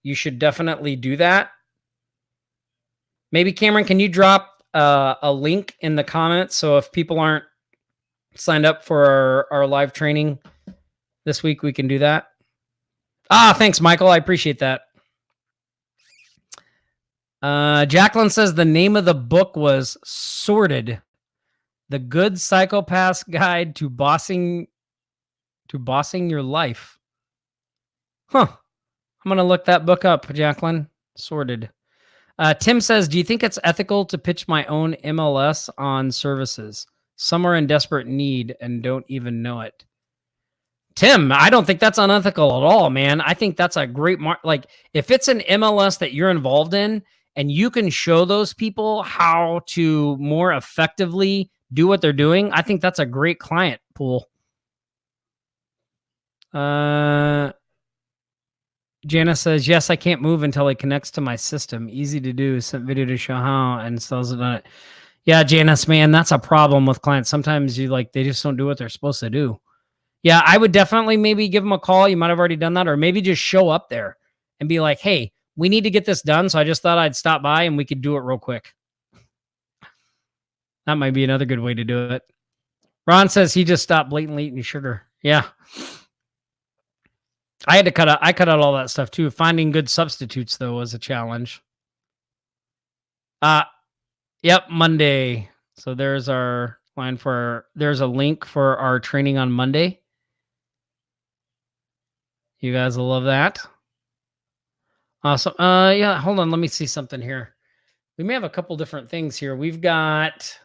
you should definitely do that. Maybe, Cameron, can you drop a link in the comments so if people aren't signed up for our live training this week, we can do that? Thanks, Michael. I appreciate that. Jacqueline says the name of the book was Sorted: The Good Psychopath's Guide to Bossing Your Life. Huh. I'm going to look that book up, Jacqueline. Sorted. Tim says, do you think it's ethical to pitch my own MLS on services? Some are in desperate need and don't even know it. Tim, I don't think that's unethical at all, man. I think that's a great like if it's an MLS that you're involved in and you can show those people how to more effectively do what they're doing, I think that's a great client pool. Jana says, yes, I can't move until it connects to my system. Easy to do. Sent video to show how and sells it on it. Yeah, Janice, man, that's a problem with clients. Sometimes they just don't do what they're supposed to do. Yeah, I would definitely maybe give them a call. You might have already done that, or maybe just show up there and be like, hey, we need to get this done. So I just thought I'd stop by and we could do it real quick. That might be another good way to do it. Ron says he just stopped blatantly eating sugar. Yeah. I cut out all that stuff too. Finding good substitutes though was a challenge. Yep, Monday. So there's our line there's a link for our training on Monday. You guys will love that. Awesome. Yeah, hold on. Let me see something here. We may have a couple different things here. We've got,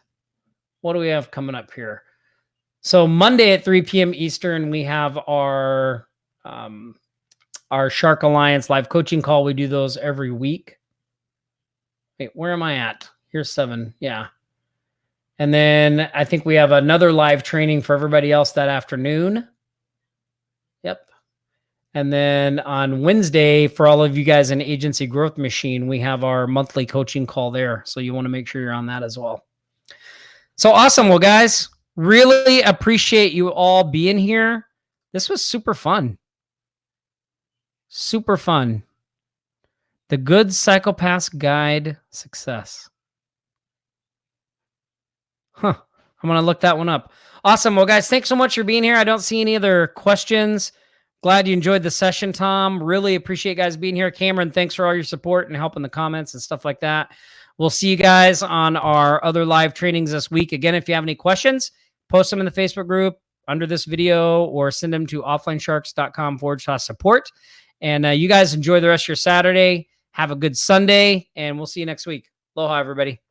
what do we have coming up here? So Monday at 3 p.m. Eastern, we have our Shark Alliance live coaching call. We do those every week. Wait, where am I at? Here's 7. Yeah. And then I think we have another live training for everybody else that afternoon. Yep. And then on Wednesday, for all of you guys in Agency Growth Machine, we have our monthly coaching call there. So you want to make sure you're on that as well. So awesome. Well, guys, really appreciate you all being here. This was super fun. Super fun. The Good Psychopath's Guide Success. Huh. I'm going to look that one up. Awesome. Well, guys, thanks so much for being here. I don't see any other questions. Glad you enjoyed the session, Tom. Really appreciate you guys being here. Cameron, thanks for all your support and help in the comments and stuff like that. We'll see you guys on our other live trainings this week. Again, if you have any questions, post them in the Facebook group under this video or send them to offlinesharks.com/support. And you guys enjoy the rest of your Saturday. Have a good Sunday, and we'll see you next week. Aloha, everybody.